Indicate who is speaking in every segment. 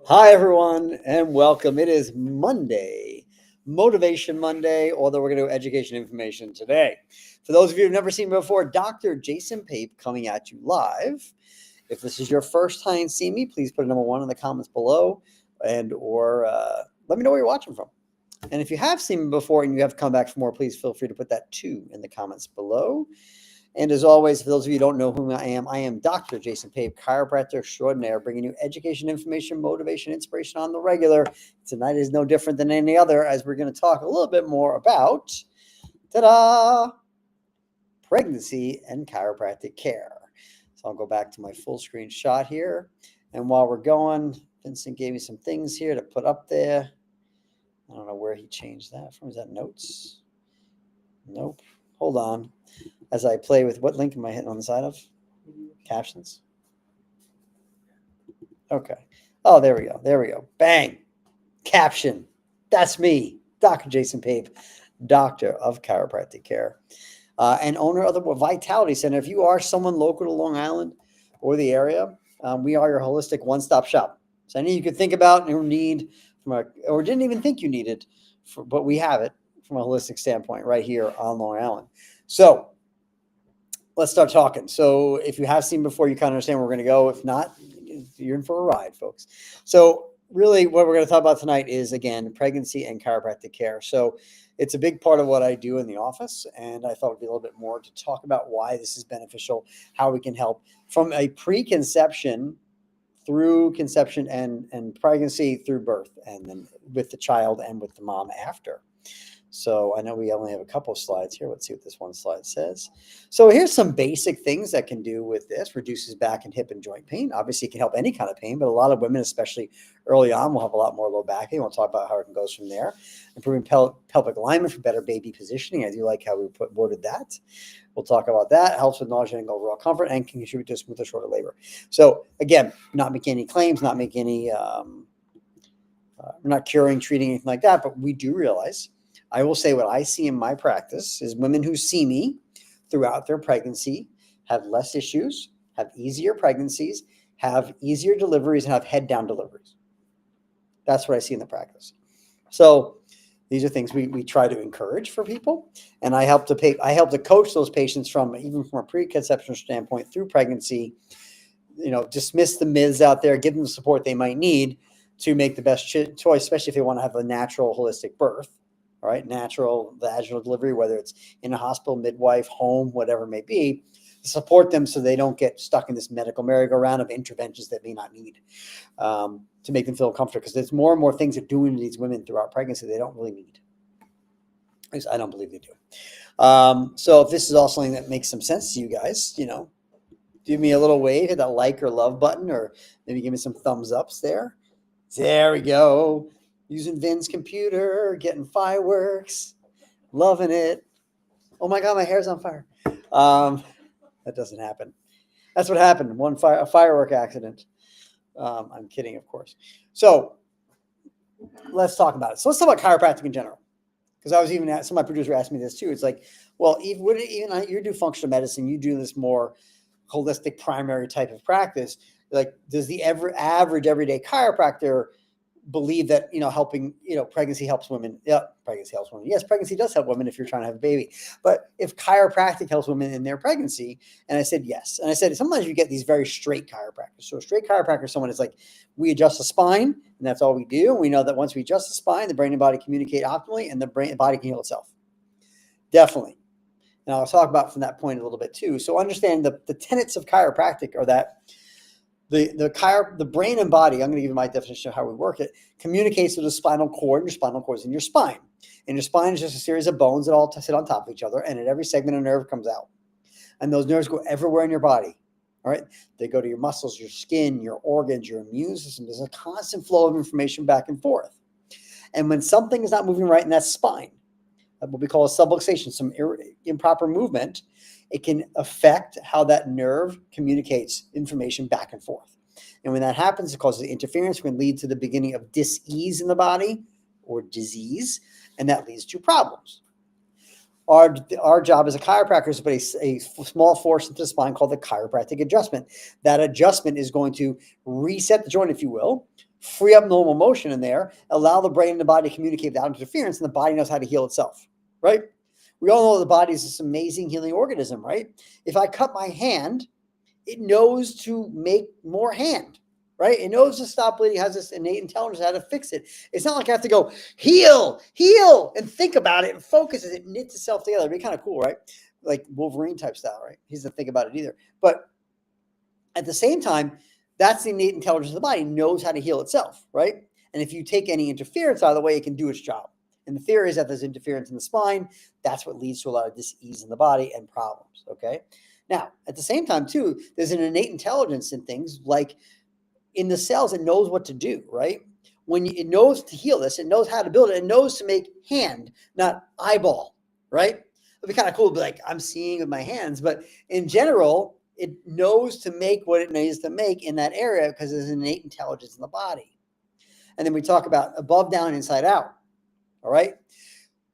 Speaker 1: Hi, everyone, and welcome. It is Monday, Motivation Monday, although we're going to do education information today. For those of you who've never seen me before, Dr. Jason Pape coming at you live. If this is your first time seeing me, please put a number one in the comments below or let me know where you're watching from. And if you have seen me before and you have come back for more, please feel free to put that too in the comments below. And as always, for those of you who don't know who I am Dr. Jason Pape, chiropractor extraordinaire, bringing you education, information, motivation, inspiration on the regular. Tonight is no different than any other, as we're going to talk a little bit more about, ta-da, pregnancy and chiropractic care. So I'll go back to my full screen shot here. And while we're going, Vincent gave me some things here to put up there. I don't know where he changed that from. Is that notes? Nope. Hold on. As I play with, what link am I hitting on the side of? Captions. Okay. Oh, there we go. There we go. Bang. Caption. That's me, Dr. Jason Pape, doctor of chiropractic care, and owner of the Vitality Center. If you are someone local to Long Island or the area, we are your holistic one-stop shop. So any you could think about or need or didn't even think you needed, but we have it from a holistic standpoint right here on Long Island. So let's start talking. So if you have seen before, you kind of understand where we're going to go. If not, you're in for a ride, folks. So really what we're going to talk about tonight is, again, pregnancy and chiropractic care. So it's a big part of what I do in the office, and I thought it'd be a little bit more to talk about why this is beneficial, how we can help from a preconception through conception and pregnancy through birth, and then with the child and with the mom after. So I know we only have a couple of slides here. Let's see what this one slide says. So here's some basic things that can do with this. Reduces back and hip and joint pain. Obviously, it can help any kind of pain, but a lot of women, especially early on, will have a lot more low back pain. We'll talk about how it goes from there. Improving pelvic alignment for better baby positioning. I do like how we worded that. We'll talk about that. Helps with nausea and overall comfort and can contribute to smoother, shorter labor. So again, not making any claims, not making any, we're not curing, treating, anything like that, but we do realize, I will say what I see in my practice is women who see me throughout their pregnancy have less issues, have easier pregnancies, have easier deliveries, and have head down deliveries. That's what I see in the practice. So these are things we try to encourage for people, and I help to coach those patients from a preconception standpoint through pregnancy. Dismiss the myths out there, give them the support they might need to make the best choice, especially if they want to have a natural, holistic birth. All right, natural vaginal delivery, whether it's in a hospital, midwife, home, whatever it may be, support them so they don't get stuck in this medical merry-go-round of interventions that may not need, to make them feel comfortable, because there's more and more things they're doing to these women throughout pregnancy they don't really need. At least I don't believe they do. So if this is all something that makes some sense to you guys, give me a little wave, hit that like or love button, or maybe give me some thumbs ups there. There we go. Using Vin's computer, getting fireworks, loving it. Oh my God, my hair's on fire. That doesn't happen. That's what happened. A firework accident. I'm kidding, of course. So let's talk about it. So let's talk about chiropractic in general. Because I was even some of my producers asked me this too. It's like, well, even you do functional medicine, you do this more holistic primary type of practice. Like, does the average everyday chiropractor believe that helping pregnancy helps women? Yeah, pregnancy helps women. Yes, pregnancy does help women if you're trying to have a baby. But if chiropractic helps women in their pregnancy, and I said yes. And I said sometimes you get these very straight chiropractors. So a straight chiropractor is someone that's like, we adjust the spine and that's all we do. And we know that once we adjust the spine, the brain and body communicate optimally, and the body can heal itself. Definitely. And I'll talk about from that point a little bit too. So understand the tenets of chiropractic are that the brain and body, I'm going to give you my definition of how we work it, communicates with the spinal cord, and your spinal cord is in your spine. And your spine is just a series of bones that all sit on top of each other, and at every segment a nerve comes out. And those nerves go everywhere in your body. All right? They go to your muscles, your skin, your organs, your immune system. There's a constant flow of information back and forth. And when something is not moving right in that spine, what we call a subluxation, some improper movement, it can affect how that nerve communicates information back and forth. And when that happens, it causes interference, it can lead to the beginning of dis-ease in the body or disease, and that leads to problems. Our job as a chiropractor is to put a small force into the spine called the chiropractic adjustment. That adjustment is going to reset the joint, if you will, free up normal motion in there, allow the brain and the body to communicate without interference, and the body knows how to heal itself, right? We all know the body is this amazing healing organism, right? If I cut my hand, it knows to make more hand, right? It knows to stop bleeding, has this innate intelligence how to fix it. It's not like I have to go heal, and think about it and focus as it knits itself together. It'd be kind of cool, right? Like Wolverine type style, right? He doesn't think about it either. But at the same time, that's the innate intelligence of the body, knows how to heal itself, right? And if you take any interference out of the way, it can do its job. And the theory is that there's interference in the spine. That's what leads to a lot of dis-ease in the body and problems, okay? Now, at the same time, too, there's an innate intelligence in things like in the cells, it knows what to do, right? When it knows to heal this, it knows how to build it, it knows to make hand, not eyeball, right? It'd be kind of cool to be like, I'm seeing with my hands, but in general, it knows to make what it needs to make in that area because there's an innate intelligence in the body. And then we talk about above, down, inside out, all right?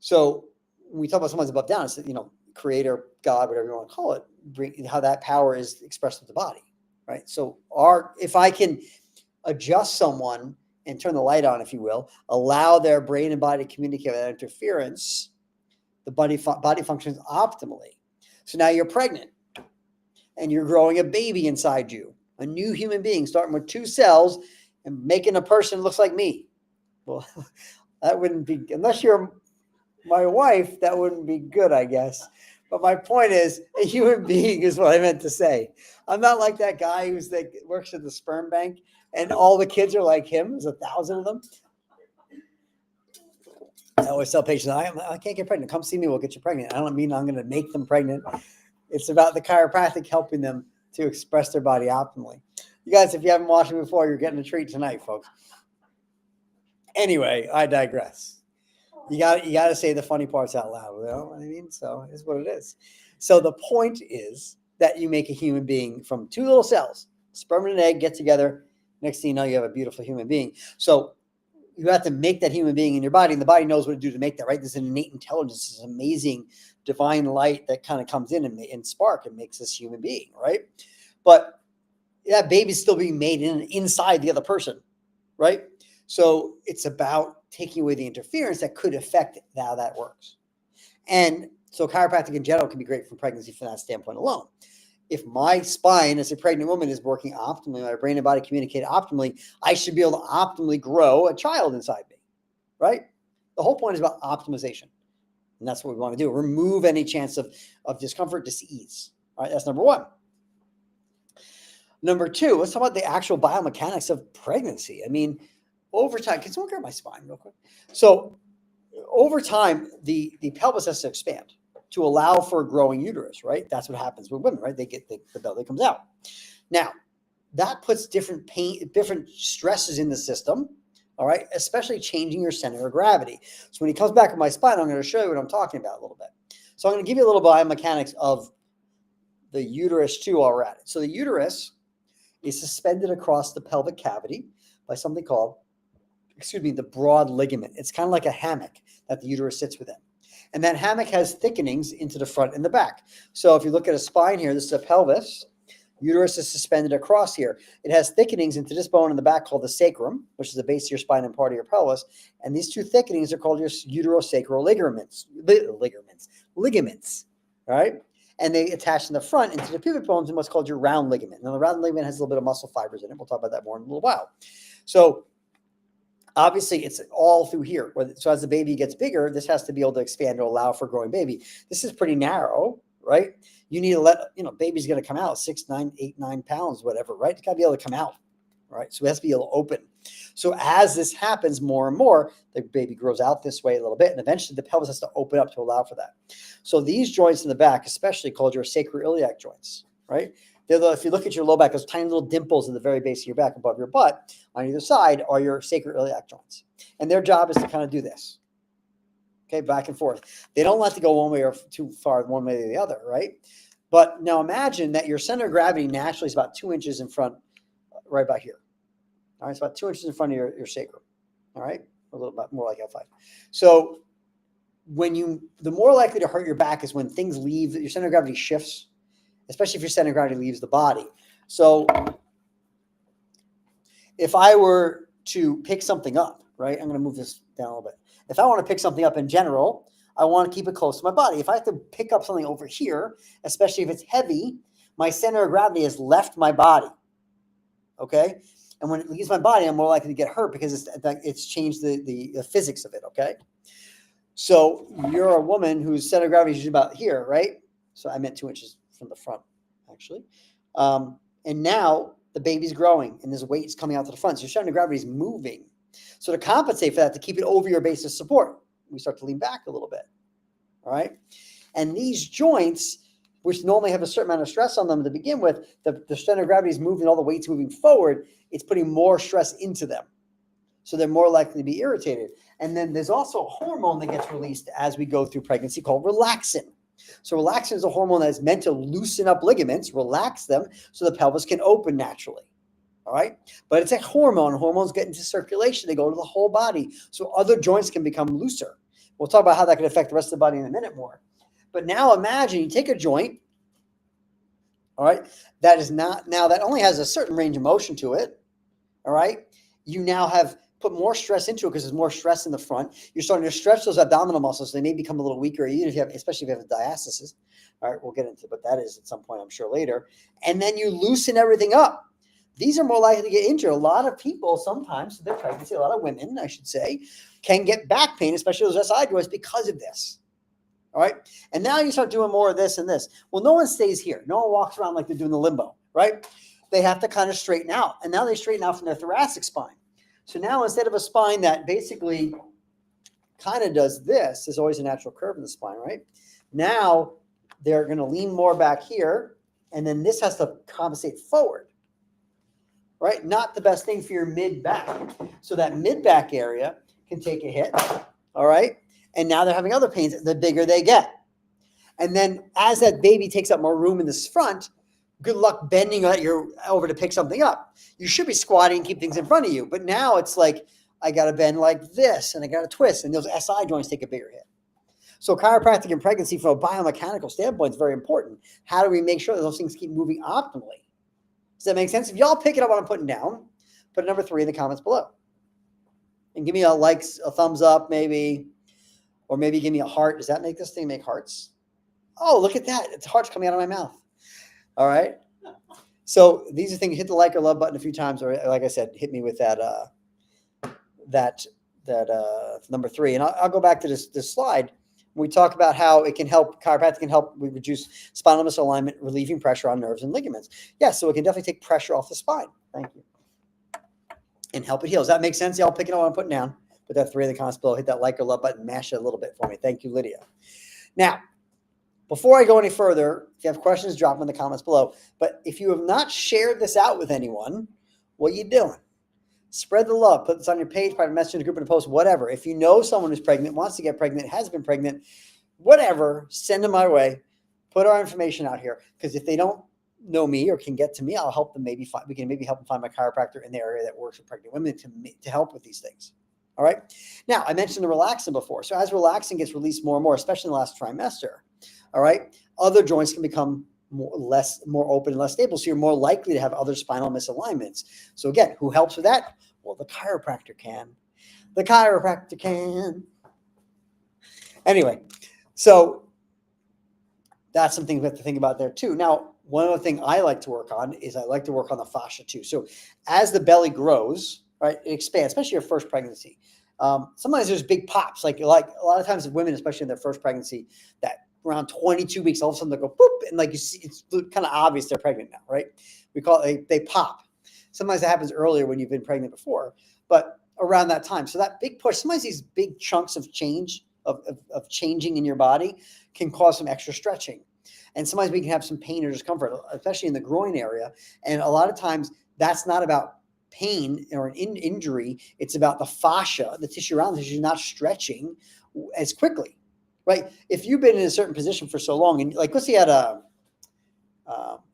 Speaker 1: So when we talk about someone's above, down, it's, creator, God, whatever you want to call it, how that power is expressed with the body, right? So if I can adjust someone and turn the light on, if you will, allow their brain and body to communicate without interference, the body functions optimally. So now you're pregnant and you're growing a baby inside you, a new human being starting with 2 cells and making a person looks like me. Well, that wouldn't be, unless you're my wife, that wouldn't be good, I guess. But my point is, a human being is what I meant to say. I'm not like that guy who's like works at the sperm bank and all the kids are like him. There's 1,000 of them. I always tell patients, I can't get pregnant. Come see me, we'll get you pregnant. I don't mean I'm going to make them pregnant. It's about the chiropractic helping them to express their body optimally. You guys, if you haven't watched it before, you're getting a treat tonight, folks. Anyway, I digress. You got to say the funny parts out loud. You know what I mean? So it's what it is. So the point is that you make a human being from 2 little cells, sperm and an egg get together. Next thing you know, you have a beautiful human being. So you have to make that human being in your body, and the body knows what to do to make that, right? There's an innate intelligence, this amazing divine light that kind of comes in and spark and makes this human being, right? But that baby's still being made inside the other person, right? So it's about taking away the interference that could affect how that works. And so chiropractic in general can be great for pregnancy from that standpoint alone. If my spine as a pregnant woman is working optimally, my brain and body communicate optimally, I should be able to optimally grow a child inside me, right? The whole point is about optimization. And that's what we want to do. Remove any chance of discomfort, dis-ease. All right, that's number 1. Number 2, let's talk about the actual biomechanics of pregnancy. I mean, over time, can someone grab my spine real quick? So over time, the pelvis has to expand to allow for a growing uterus, right? That's what happens with women, right? They get the belly comes out. Now, that puts different stresses in the system, all right? Especially changing your center of gravity. So when he comes back with my spine, I'm going to show you what I'm talking about a little bit. So I'm going to give you a little biomechanics of the uterus too while we're at it. So the uterus is suspended across the pelvic cavity by something called, the broad ligament. It's kind of like a hammock that the uterus sits within. And that hammock has thickenings into the front and the back. So if you look at a spine here, this is a pelvis. Uterus is suspended across here. It has thickenings into this bone in the back called the sacrum, which is the base of your spine and part of your pelvis. And these 2 thickenings are called your uterosacral ligaments, all right? And they attach in the front into the pubic bones in what's called your round ligament. Now, the round ligament has a little bit of muscle fibers in it. We'll talk about that more in a little while. So obviously, it's all through here. So as the baby gets bigger, this has to be able to expand to allow for a growing baby. This is pretty narrow, right? You need to let, baby's going to come out 6, 9, 8, 9 pounds, whatever, right? It's got to be able to come out, right? So it has to be able to open. So as this happens more and more, the baby grows out this way a little bit, and eventually the pelvis has to open up to allow for that. So these joints in the back, especially called your sacroiliac joints, right? If you look at your low back, those tiny little dimples at the very base of your back above your butt on either side are your sacroiliac joints. And their job is to kind of do this. Okay, back and forth. They don't let it go one way or too far one way or the other, right? But now imagine that your center of gravity naturally is about 2 inches in front, right about here. All right, it's about 2 inches in front of your sacrum. All right, a little bit more like L5. So the more likely to hurt your back is when things leave, your center of gravity shifts, especially if your center of gravity leaves the body. So if I were to pick something up, right? I'm going to move this down a little bit. If I want to pick something up in general, I want to keep it close to my body. If I have to pick up something over here, especially if it's heavy, my center of gravity has left my body. Okay? And when it leaves my body, I'm more likely to get hurt because it's changed the physics of it. Okay? So you're a woman whose center of gravity is about here, right? So I meant 2 inches from the front, actually. And now the baby's growing and this weight is coming out to the front. So your center of gravity is moving. So to compensate for that, to keep it over your base of support, we start to lean back a little bit. All right. And these joints, which normally have a certain amount of stress on them to begin with, the center of gravity is moving, all the weight's moving forward. It's putting more stress into them. So they're more likely to be irritated. And then there's also a hormone that gets released as we go through pregnancy called relaxin. So relaxin is a hormone that is meant to loosen up ligaments, relax them, so the pelvis can open naturally. All right. But it's a hormone. Hormones get into circulation. They go to the whole body. So other joints can become looser. We'll talk about how that can affect the rest of the body in a minute more. But now imagine you take a joint, all right, that is not, now that only has a certain range of motion to it. All right. You now have put more stress into it because there's more stress in the front. You're starting to stretch those abdominal muscles. They may become a little weaker, even if you have, especially if you have a diastasis. All right. We'll get into what that is at some point, I'm sure later. And then you loosen everything up. These are more likely to get injured. A lot of people sometimes, their pregnancy, a lot of women, I should say, can get back pain, especially those SI joints, because of this. All right. And now you start doing more of this and this. Well, no one stays here. No one walks around like they're doing the limbo, right? They have to kind of straighten out. And now they straighten out from their thoracic spine. So now instead of a spine that basically kind of does this, there's always a natural curve in the spine, right? Now they're going to lean more back here. And then this has to compensate forward. Right? Not the best thing for your mid-back. So that mid-back area can take a hit. All right? And now they're having other pains the bigger they get. And then as that baby takes up more room in this front, good luck bending over to pick something up. You should be squatting and keep things in front of you. But now it's like, I got to bend like this and I got to twist. And those SI joints take a bigger hit. So chiropractic and pregnancy from a biomechanical standpoint is very important. How do we make sure that those things keep moving optimally? Does that make sense? If y'all pick it up what I'm putting down, put a number 3 in the comments below. And give me a a thumbs up maybe, or maybe give me a heart. Does that make this thing make hearts? Oh, look at that. It's hearts coming out of my mouth. All right. So these are things, hit the like or love button a few times, or like I said, hit me with that number 3. And I'll go back to this slide. We talk about how it can help, chiropractic can help reduce spinal misalignment, relieving pressure on nerves and ligaments. Yeah, so it can definitely take pressure off the spine. Thank you. And help it heal. Does that make sense? Y'all picking up what I'm putting down? Put that 3 in the comments below. Hit that like or love button. Mash it a little bit for me. Thank you, Lydia. Now, before I go any further, if you have questions, drop them in the comments below. But if you have not shared this out with anyone, what are you doing? Spread the love. Put this on your page, private message in the group, in a post, whatever. If you know someone who's pregnant, wants to get pregnant, has been pregnant, whatever, send them my way. Put our information out here. Because if they don't know me or can get to me, I'll help them we can maybe help them find my chiropractor in the area that works with pregnant women to help with these things. All right. Now, I mentioned the relaxin before. So as relaxin gets released more and more, especially in the last trimester, all right, other joints can become more open and less stable. So you're more likely to have other spinal misalignments. So again, who helps with that? Well, the chiropractor can. The chiropractor can. Anyway, so that's something we have to think about there too. Now, one other thing I like to work on is I like to work on the fascia too. So as the belly grows, right, it expands, especially your first pregnancy. Sometimes there's big pops, like a lot of times women, especially in their first pregnancy, that around 22 weeks, all of a sudden they go boop, and like you see, it's kind of obvious they're pregnant now, right? We call it, they pop. Sometimes that happens earlier when you've been pregnant before, but around that time. So that big push, sometimes these big chunks of change, of changing in your body can cause some extra stretching. And sometimes we can have some pain or discomfort, especially in the groin area. And a lot of times that's not about pain or an injury. It's about the fascia, the tissue around the tissue, not stretching as quickly, right? If you've been in a certain position for so long, and like, let's say you had a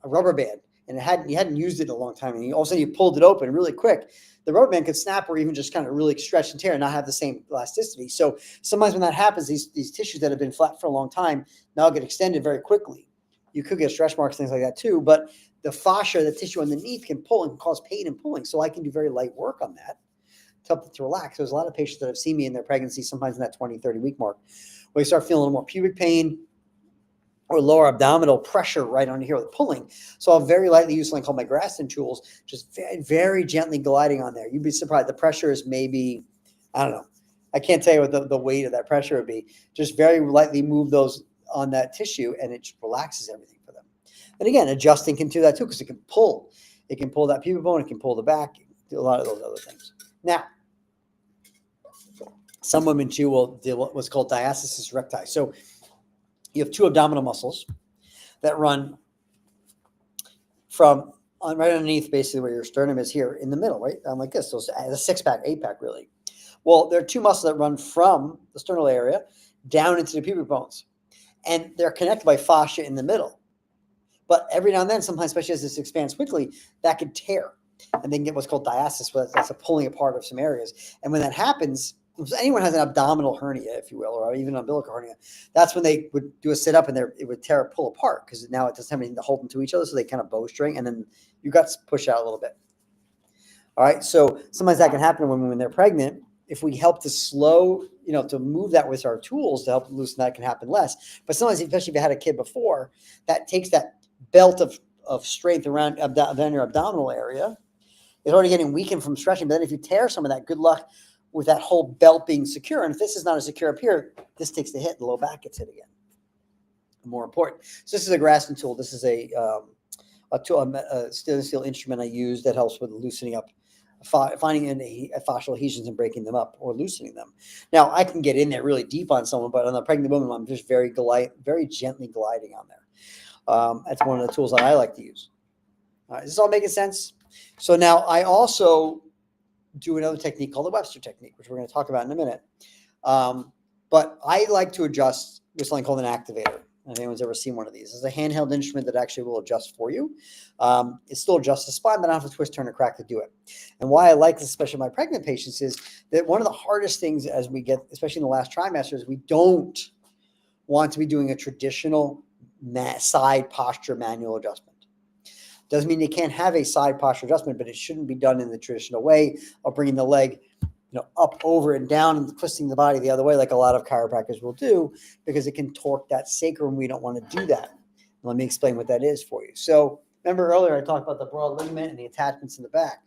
Speaker 1: rubber band and you hadn't used it in a long time, and all of a sudden you pulled it open really quick, the rubber band could snap or even just kind of really stretch and tear and not have the same elasticity. So sometimes when that happens, these tissues that have been flat for a long time now get extended very quickly. You could get stretch marks, things like that too, but the fascia, the tissue underneath, can pull and cause pain and pulling. So I can do very light work on that. help them to relax. There's a lot of patients that have seen me in their pregnancy, sometimes in that 20, 30 week mark, where they start feeling a little more pubic pain or lower abdominal pressure right under here with pulling. So I'll very lightly use something called my Graston tools, just very, very gently gliding on there. You'd be surprised. The pressure is maybe, I don't know. I can't tell you what the weight of that pressure would be. Just very lightly move those on that tissue, and it just relaxes everything for them. And again, adjusting can do that too, because it can pull. It can pull that pubic bone. It can pull the back. Do a lot of those other things. Now, some women too will deal with what's called diastasis recti. So you have two abdominal muscles that run from right underneath, basically where your sternum is here in the middle, right? Like this. So it's a six-pack, eight-pack, really. Well, there are two muscles that run from the sternal area down into the pubic bones, and they're connected by fascia in the middle. But every now and then, sometimes, especially as this expands quickly, that could tear, and they can get what's called diastasis, where that's a pulling apart of some areas. And when that happens, if anyone has an abdominal hernia, if you will, or even an umbilical hernia, that's when they would do a sit up and it would pull apart, because now it doesn't have anything to hold them to each other. So they kind of bowstring, and then your guts push out a little bit. All right. So sometimes that can happen when they're pregnant. If we help to slow, to move that with our tools to help loosen that, can happen less. But sometimes, especially if you had a kid before, that takes that belt of strength around your abdominal area. It's already getting weakened from stretching. But then if you tear some of that, good luck with that whole belt being secure. And if this is not as secure up here, this takes the hit. The low back gets hit again. More important. So this is a Graston tool. This is a stainless steel instrument I use that helps with loosening up, finding any fascial adhesions and breaking them up or loosening them. Now, I can get in there really deep on someone, but on a pregnant woman, I'm just very gently gliding on there. That's one of the tools that I like to use. All right, is this all making sense? So now I also do another technique called the Webster technique, which we're going to talk about in a minute. But I like to adjust with something called an activator. If anyone's ever seen one of these, it's a handheld instrument that actually will adjust for you. It still adjusts the spine, but I don't have to twist, turn, or crack to do it. And why I like this, especially my pregnant patients, is that one of the hardest things as we get, especially in the last trimester, is we don't want to be doing a traditional side posture manual adjustment. Doesn't mean you can't have a side posture adjustment, but it shouldn't be done in the traditional way of bringing the leg up, over, and down, and twisting the body the other way, like a lot of chiropractors will do, because it can torque that sacrum. We don't want to do that. Let me explain what that is for you. So remember earlier I talked about the broad ligament and the attachments in the back.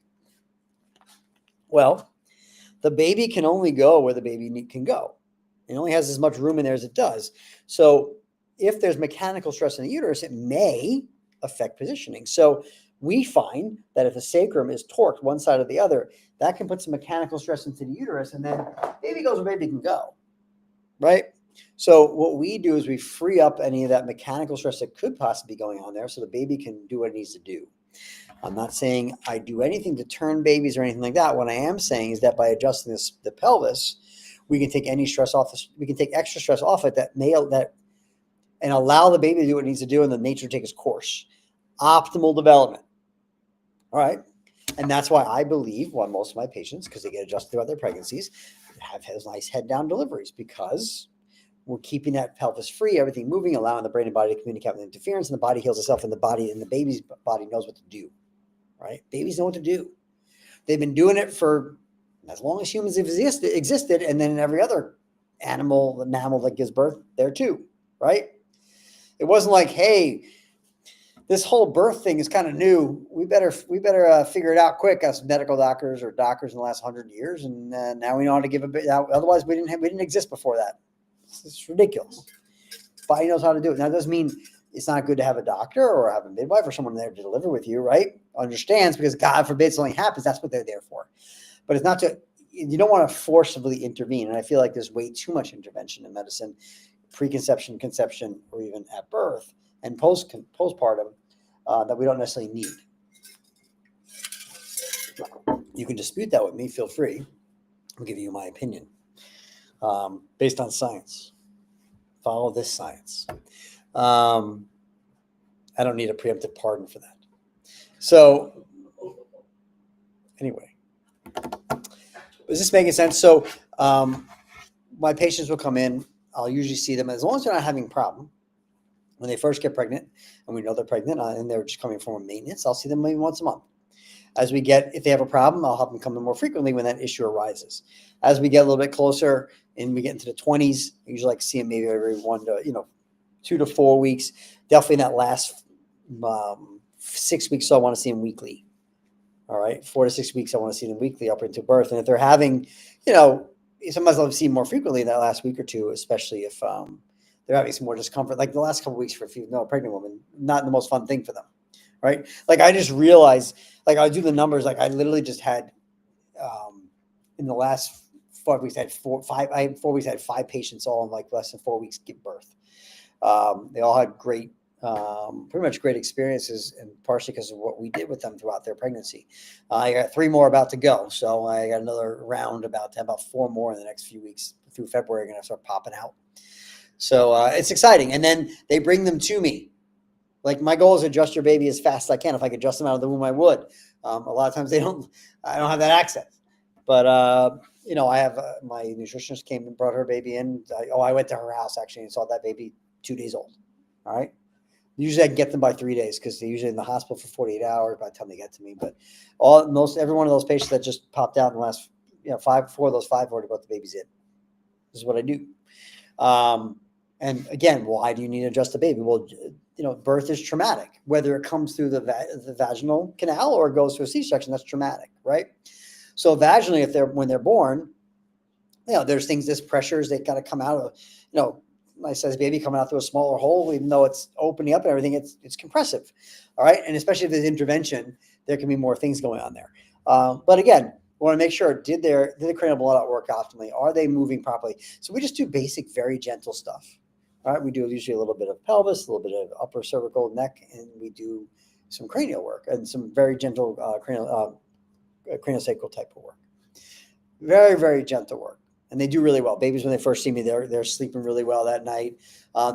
Speaker 1: Well, the baby can only go where the baby can go. It only has as much room in there as it does. So if there's mechanical stress in the uterus, it may affect positioning. So we find that if the sacrum is torqued one side or the other, that can put some mechanical stress into the uterus, and then baby goes where baby can go, right? So what we do is we free up any of that mechanical stress that could possibly be going on there, so the baby can do what it needs to do. I'm not saying I do anything to turn babies or anything like that. What I am saying is that by adjusting the pelvis, we can take any stress off. We can take extra stress off it and allow the baby to do what it needs to do, and the nature take its course. Optimal development. All right. And that's why I believe most of my patients, because they get adjusted throughout their pregnancies, have nice head down deliveries, because we're keeping that pelvis free, everything moving, allowing the brain and body to communicate with interference, and the body heals itself, and the baby's body knows what to do, right? Babies know what to do. They've been doing it for as long as humans have existed, and then every other mammal that gives birth there too, right? It wasn't like, hey, this whole birth thing is kind of new. We better figure it out quick as medical doctors or doctors in the last 100 years, and now we know how to give a bit. Otherwise, we didn't exist before that. It's ridiculous. Body knows how to do it. Now, it doesn't mean it's not good to have a doctor or have a midwife or someone there to deliver with you, right? Understands, because God forbid something happens. That's what they're there for. But it's not you don't want to forcibly intervene. And I feel like there's way too much intervention in medicine, preconception, conception, or even at birth and postpartum that we don't necessarily need. You can dispute that with me. Feel free. I'll give you my opinion based on science. Follow this science. I don't need a preemptive pardon for that. So anyway, is this making sense? So my patients will come in. I'll usually see them, as long as they're not having a problem. When they first get pregnant and we know they're pregnant and they're just coming from a maintenance, I'll see them maybe once a month. If they have a problem, I'll help them come in more frequently when that issue arises. As we get a little bit closer and we get into the 20s, I usually like to see them maybe every 2 to 4 weeks. Definitely in that last 6 weeks, so I want to see them weekly. All right, 4 to 6 weeks, I want to see them weekly up into birth. And if they're having, sometimes I'll see them more frequently in that last week or two, especially if they're having some more discomfort. Like the last couple of weeks for a pregnant woman, not the most fun thing for them, right? Like I just realized, like I do the numbers, like I literally just had in the last 4 weeks, I had 4 weeks, I had 5 patients all in like less than 4 weeks give birth. They all had pretty much great experiences, and partially because of what we did with them throughout their pregnancy. I got 3 more about to go. So I got another round about 4 more in the next few weeks through February. I'm going to start popping out. So it's exciting. And then they bring them to me. Like my goal is to adjust your baby as fast as I can. If I could adjust them out of the womb, I would. A lot of times I don't have that access. But, I have my nutritionist came and brought her baby in. I went to her house actually and saw that baby 2 days old. All right. Usually I can get them by 3 days because they're usually in the hospital for 48 hours by the time they get to me. But every one of those patients that just popped out in the last, 4 of those 5 already brought the babies in. This is what I do. And again, why do you need to adjust the baby? Well, birth is traumatic, whether it comes through the vaginal canal or it goes through a C-section, that's traumatic, right? So vaginally, when they're born, there's there's pressures that got to come out of, my size baby coming out through a smaller hole, even though it's opening up and everything, it's compressive. All right. And especially if there's intervention, there can be more things going on there. But again, we want to make sure, did the cranial blowout work optimally? Are they moving properly? So we just do basic, very gentle stuff. All right. We do usually a little bit of pelvis, a little bit of upper cervical neck, and we do some cranial work and some very gentle craniosacral type of work. Very, very gentle work. And they do really well. Babies, when they first see me, they're sleeping really well that night.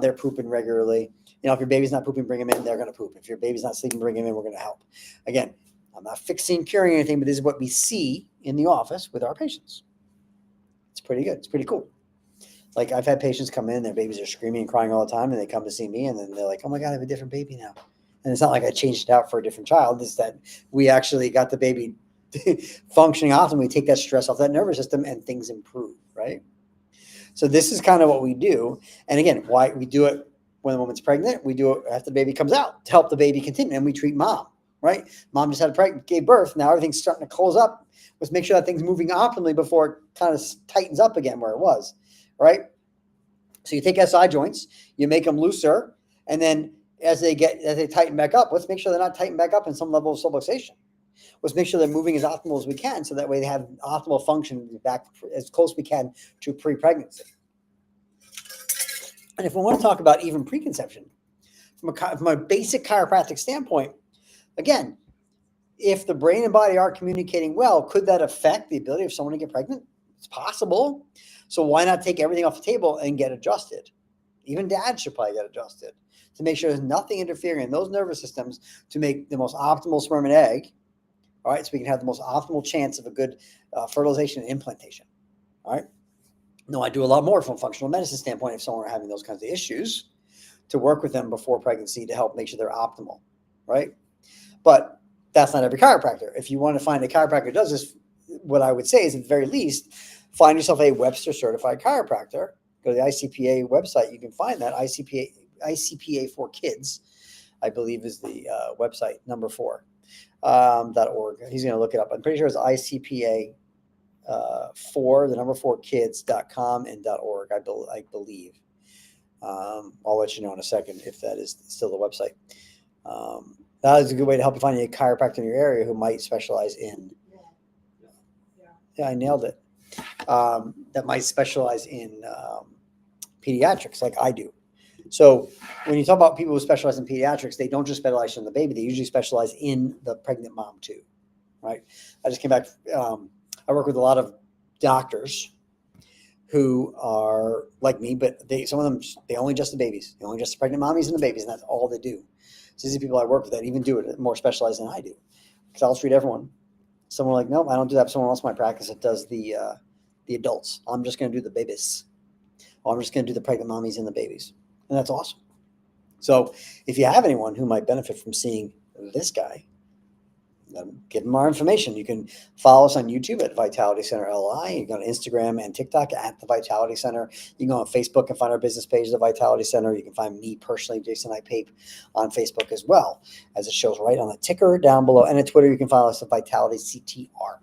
Speaker 1: They're pooping regularly. If your baby's not pooping, bring them in. They're going to poop. If your baby's not sleeping, bring them in. We're going to help. Again, I'm not fixing, curing anything, but this is what we see in the office with our patients. It's pretty good. It's pretty cool. Like I've had patients come in, their babies are screaming and crying all the time, and they come to see me, and then they're like, "Oh my God, I have a different baby now." And it's not like I changed it out for a different child. It's that we actually got the baby functioning optimally. We take that stress off that nervous system and things improve, right? So this is kind of what we do. And again, why we do it when the woman's pregnant, we do it after the baby comes out to help the baby continue. And we treat mom, right? Mom just gave birth. Now everything's starting to close up. Let's make sure that thing's moving optimally before it kind of tightens up again where it was, right? So you take SI joints, you make them looser, and then as they tighten back up, let's make sure they're not tightened back up in some level of subluxation. Let's make sure they're moving as optimal as we can, so that way they have optimal function back as close as we can to pre-pregnancy. And if we want to talk about even preconception, from a basic chiropractic standpoint, again, if the brain and body are communicating well, could that affect the ability of someone to get pregnant? It's possible. So why not take everything off the table and get adjusted? Even dad should probably get adjusted to make sure there's nothing interfering in those nervous systems to make the most optimal sperm and egg. All right, so we can have the most optimal chance of a good fertilization and implantation. All right. No, I do a lot more from a functional medicine standpoint if someone are having those kinds of issues to work with them before pregnancy to help make sure they're optimal, right? But that's not every chiropractor. If you want to find a chiropractor who does this, what I would say is at the very least, find yourself a Webster certified chiropractor. Go to the ICPA website. You can find that ICPA for Kids, I believe is the website, number 4. .org. He's going to look it up. I'm pretty sure it's ICPA 4 kids.com and .org. I believe. I'll let you know in a second if that is still the website. That is a good way to help you find a chiropractor in your area who might specialize in. Yeah, I nailed it. That might specialize in pediatrics like I do. So when you talk about people who specialize in pediatrics, they don't just specialize in the baby. They usually specialize in the pregnant mom too, right? I just came back. I work with a lot of doctors who are like me, but some of them, they only adjust the babies. They only adjust the pregnant mommies and the babies, and that's all they do. So these are people I work with that even do it more specialized than I do, because I'll treat everyone. Someone like, no, I don't do that. Someone else in my practice that does the adults. I'm just going to do the babies. Or I'm just going to do the pregnant mommies and the babies. And that's awesome. So if you have anyone who might benefit from seeing this guy, Give them our information. You can follow us on YouTube at Vitality Center LI. You can go to Instagram and TikTok at the Vitality Center. You can go on Facebook and find our business page, the Vitality Center. You can find me personally, Jason I. Pape, on Facebook as well, as it shows right on the ticker down below. And at Twitter, you can follow us at Vitality CTR.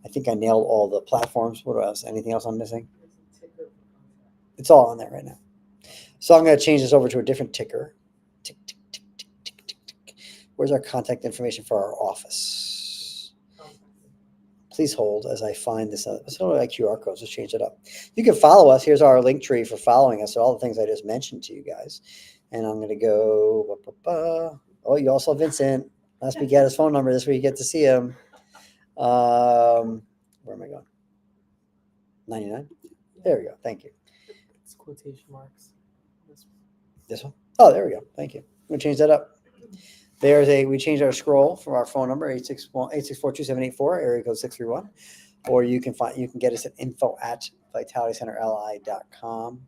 Speaker 1: I think I nailed all the platforms. What else? Anything else I'm missing? It's all on there right now. So I'm going to change this over to a different ticker. Tick, tick, tick, tick, tick, tick, tick. Where's our contact information for our office? Please hold as I find this. It's not like QR codes. Let's change it up. You can follow us. Here's our link tree for following us. All the things I just mentioned to you guys. And I'm going to go. Oh, you also Vincent. Last week he had his phone number. This week you get to see him. Where am I going? 99. There we go. Thank you.
Speaker 2: It's quotation marks.
Speaker 1: This one? Oh, there we go. Thank you. I'm going to change that up. We changed our scroll from our phone number, 864-2784, area code 631. Or you can get us at info@vitalitycenterli.com.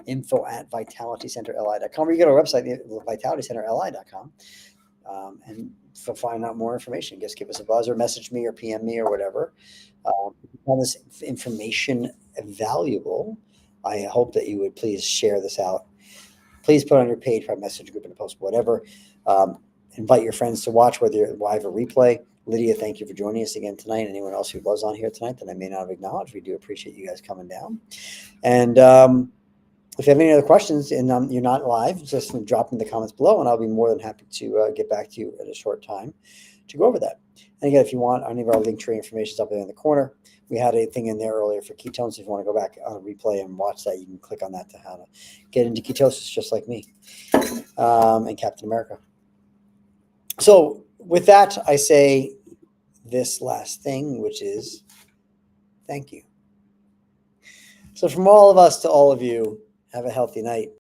Speaker 1: info@vitalitycenterli.com. Or you go to our website, vitalitycenterli.com. And to find out more information, just give us a buzz or message me or PM me or whatever. All this information valuable. I hope that you would please share this out. Please put on your page, private message group, in a post, whatever. Invite your friends to watch, whether you're live or replay. Lydia, thank you for joining us again tonight. Anyone else who was on here tonight that I may not have acknowledged, we do appreciate you guys coming down. And if you have any other questions and you're not live, just drop in the comments below, and I'll be more than happy to get back to you at a short time to go over that. And again, if you want any of our link tree information is up there in the corner. We had a thing in there earlier for ketones. If you want to go back on a replay and watch that, you can click on that to how to get into ketosis, just like me and Captain America. So with that, I say this last thing, which is thank you. So from all of us to all of you, have a healthy night.